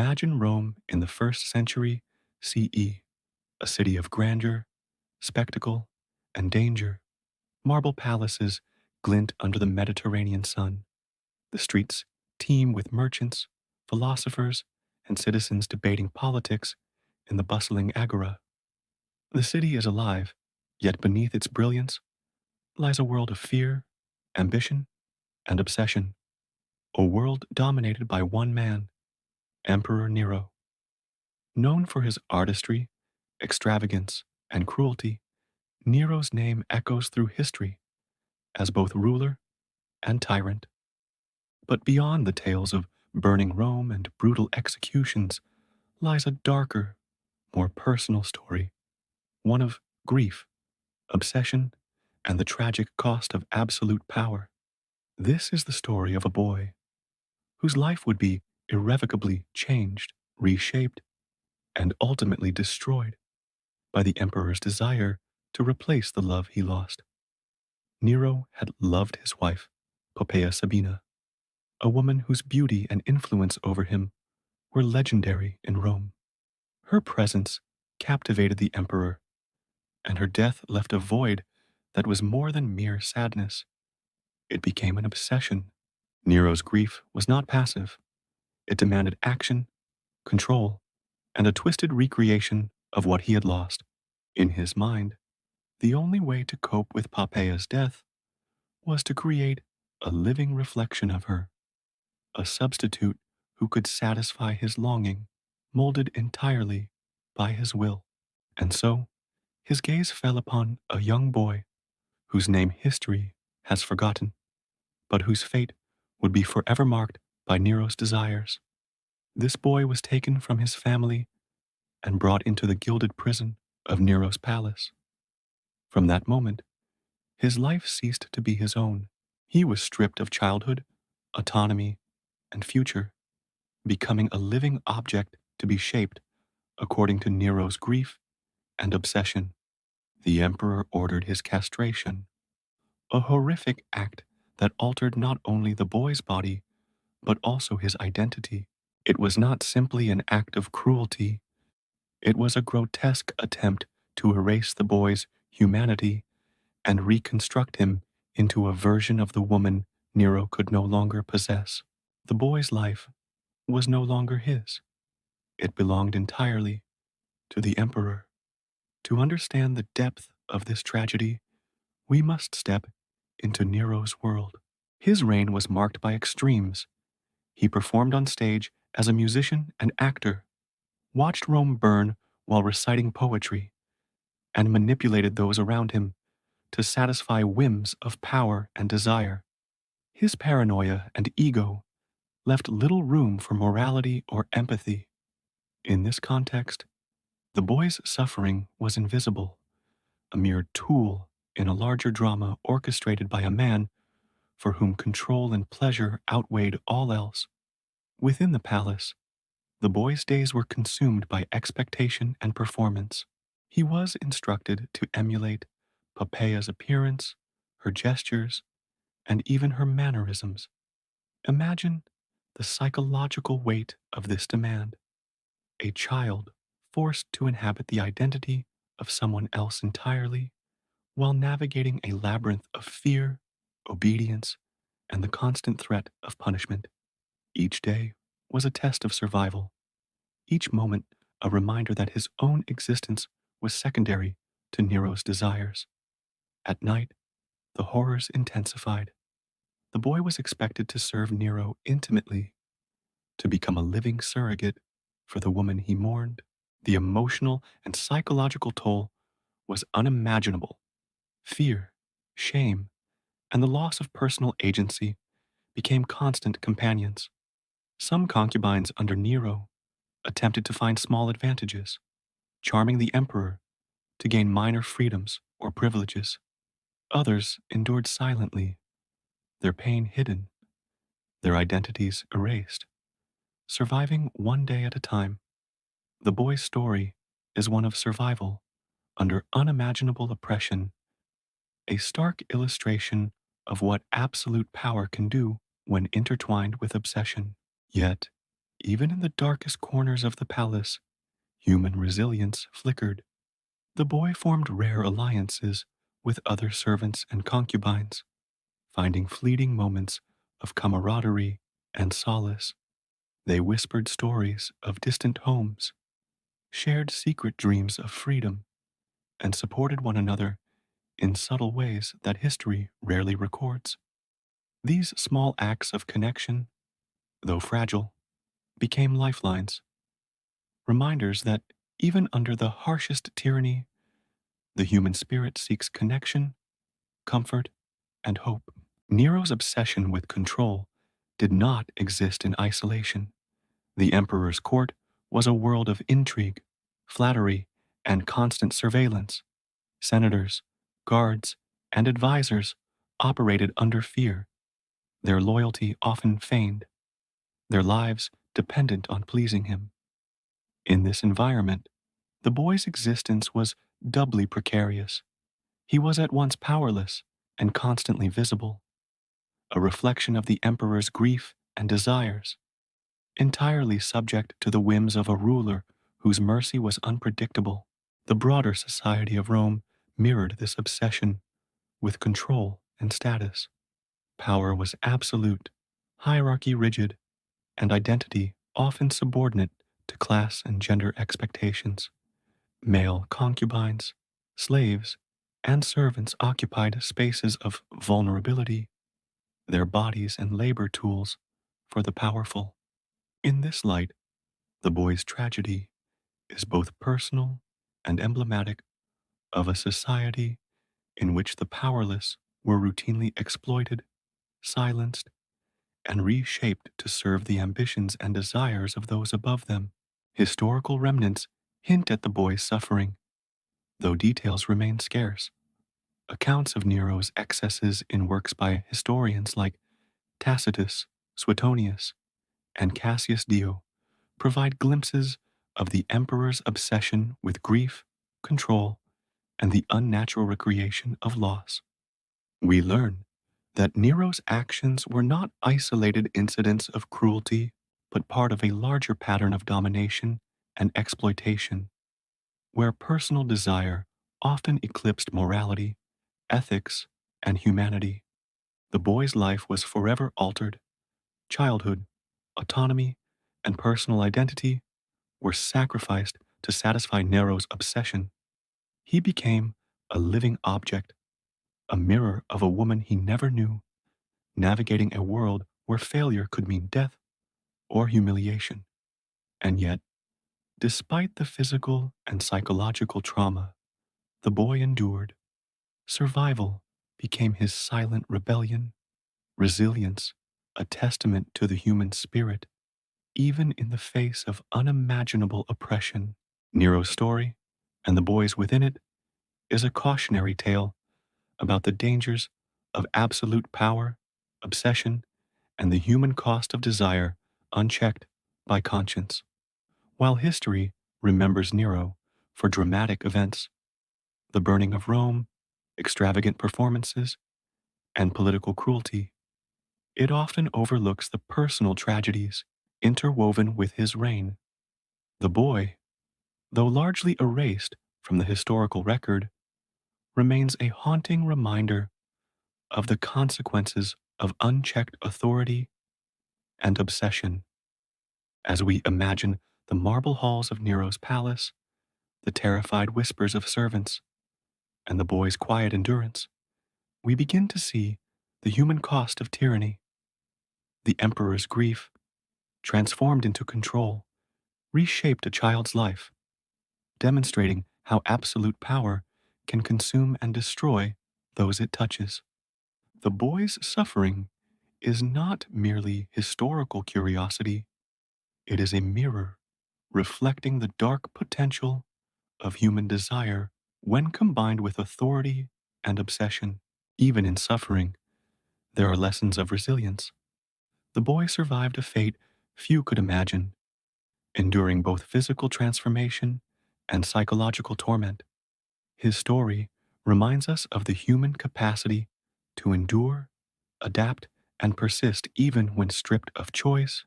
Imagine Rome in the 1st century CE, a city of grandeur, spectacle, and danger. Marble palaces glint under the Mediterranean sun. The streets teem with merchants, philosophers, and citizens debating politics in the bustling agora. The city is alive, yet beneath its brilliance lies a world of fear, ambition, and obsession. A world dominated by one man, Emperor Nero. Known for his artistry, extravagance, and cruelty, Nero's name echoes through history as both ruler and tyrant. But beyond the tales of burning Rome and brutal executions lies a darker, more personal story, one of grief, obsession, and the tragic cost of absolute power. This is the story of a boy whose life would be irrevocably changed, reshaped, and ultimately destroyed by the emperor's desire to replace the love he lost. Nero had loved his wife, Poppaea Sabina, a woman whose beauty and influence over him were legendary in Rome. Her presence captivated the emperor, and her death left a void that was more than mere sadness. It became an obsession. Nero's grief was not passive. It demanded action, control, and a twisted recreation of what he had lost. In his mind, the only way to cope with Poppaea's death was to create a living reflection of her, a substitute who could satisfy his longing, molded entirely by his will. And so, his gaze fell upon a young boy whose name history has forgotten, but whose fate would be forever marked by Nero's desires. This boy was taken from his family and brought into the gilded prison of Nero's palace. From that moment, his life ceased to be his own. He was stripped of childhood, autonomy, and future, becoming a living object to be shaped according to Nero's grief and obsession. The emperor ordered his castration, a horrific act that altered not only the boy's body, but also his identity. It was not simply an act of cruelty, it was a grotesque attempt to erase the boy's humanity and reconstruct him into a version of the woman Nero could no longer possess. The boy's life was no longer his. It belonged entirely to the emperor. To understand the depth of this tragedy, we must step into Nero's world. His reign was marked by extremes. He performed on stage as a musician and actor, watched Rome burn while reciting poetry, and manipulated those around him to satisfy whims of power and desire. His paranoia and ego left little room for morality or empathy. In this context, the boy's suffering was invisible, a mere tool in a larger drama orchestrated by a man for whom control and pleasure outweighed all else. Within the palace, the boy's days were consumed by expectation and performance. He was instructed to emulate Poppaea's appearance, her gestures, and even her mannerisms. Imagine the psychological weight of this demand. A child forced to inhabit the identity of someone else entirely while navigating a labyrinth of fear, obedience, and the constant threat of punishment. Each day was a test of survival, each moment a reminder that his own existence was secondary to Nero's desires. At night, the horrors intensified. The boy was expected to serve Nero intimately, to become a living surrogate for the woman he mourned. The emotional and psychological toll was unimaginable. Fear, shame, and the loss of personal agency became constant companions. Some concubines under Nero attempted to find small advantages, charming the emperor to gain minor freedoms or privileges. Others endured silently, their pain hidden, their identities erased, surviving one day at a time. The boy's story is one of survival under unimaginable oppression, a stark illustration of what absolute power can do when intertwined with obsession. Yet, Even in the darkest corners of the palace, human resilience flickered. The boy formed rare alliances with other servants and concubines, finding fleeting moments of camaraderie and solace. They whispered stories of distant homes, shared secret dreams of freedom, and supported one another in subtle ways that history rarely records. These small acts of connection, though fragile, became lifelines, reminders that even under the harshest tyranny, the human spirit seeks connection, comfort, and hope. Nero's obsession with control did not exist in isolation. The emperor's court was a world of intrigue, flattery, and constant surveillance. Senators, guards, and advisors operated under fear, their loyalty often feigned, their lives dependent on pleasing him. In this environment, the boy's existence was doubly precarious. He was at once powerless and constantly visible, a reflection of the emperor's grief and desires, entirely subject to the whims of a ruler whose mercy was unpredictable. The broader society of Rome mirrored this obsession with control and status. Power was absolute, hierarchy rigid, and identity often subordinate to class and gender expectations. Male concubines, slaves, and servants occupied spaces of vulnerability, their bodies and labor tools for the powerful. In this light, the boy's tragedy is both personal and emblematic of a society in which the powerless were routinely exploited, silenced, and reshaped to serve the ambitions and desires of those above them. Historical remnants hint at the boy's suffering, though details remain scarce. Accounts of Nero's excesses in works by historians like Tacitus, Suetonius, and Cassius Dio provide glimpses of the emperor's obsession with grief, control, and the unnatural recreation of loss. We learn that Nero's actions were not isolated incidents of cruelty, but part of a larger pattern of domination and exploitation, where personal desire often eclipsed morality, ethics, and humanity. The boy's life was forever altered. Childhood, autonomy, and personal identity were sacrificed to satisfy Nero's obsession. He became a living object, a mirror of a woman he never knew, navigating a world where failure could mean death or humiliation. And yet, despite the physical and psychological trauma the boy endured, survival became his silent rebellion, resilience, a testament to the human spirit, even in the face of unimaginable oppression. Nero's story, and the boys within it, is a cautionary tale about the dangers of absolute power, obsession, and the human cost of desire unchecked by conscience. While history remembers Nero for dramatic events, the burning of Rome, extravagant performances, and political cruelty, it often overlooks the personal tragedies interwoven with his reign. The boy, though largely erased from the historical record, remains a haunting reminder of the consequences of unchecked authority and obsession. As we imagine the marble halls of Nero's palace, the terrified whispers of servants, and the boy's quiet endurance, we begin to see the human cost of tyranny. The emperor's grief, transformed into control, reshaped a child's life, demonstrating how absolute power can consume and destroy those it touches. The boy's suffering is not merely historical curiosity, it is a mirror reflecting the dark potential of human desire when combined with authority and obsession. Even in suffering, there are lessons of resilience. The boy survived a fate few could imagine, enduring both physical transformation and psychological torment. His story reminds us of the human capacity to endure, adapt, and persist even when stripped of choice,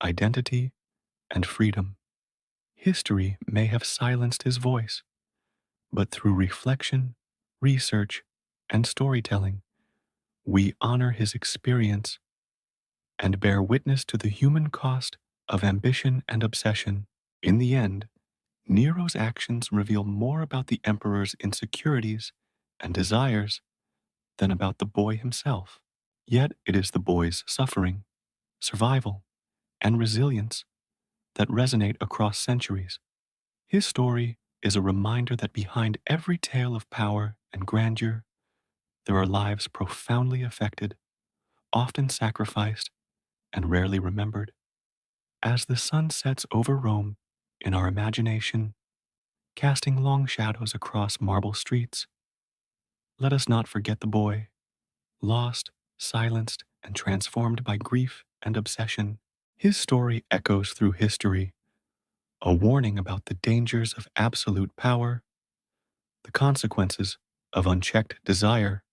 identity, and freedom. History may have silenced his voice, but through reflection, research, and storytelling, we honor his experience and bear witness to the human cost of ambition and obsession. In the end, Nero's actions reveal more about the emperor's insecurities and desires than about the boy himself. Yet it is the boy's suffering, survival, and resilience that resonate across centuries. His story is a reminder that behind every tale of power and grandeur, there are lives profoundly affected, often sacrificed, and rarely remembered. As the sun sets over Rome in our imagination, casting long shadows across marble streets, let us not forget the boy, lost, silenced, and transformed by grief and obsession. His story echoes through history, a warning about the dangers of absolute power, the consequences of unchecked desire,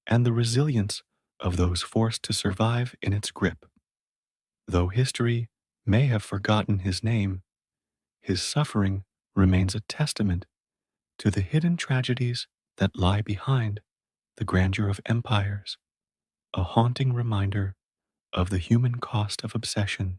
and the resilience of those forced to survive in its grip. Though history may have forgotten his name, his suffering remains a testament to the hidden tragedies that lie behind the grandeur of empires, a haunting reminder of the human cost of obsession.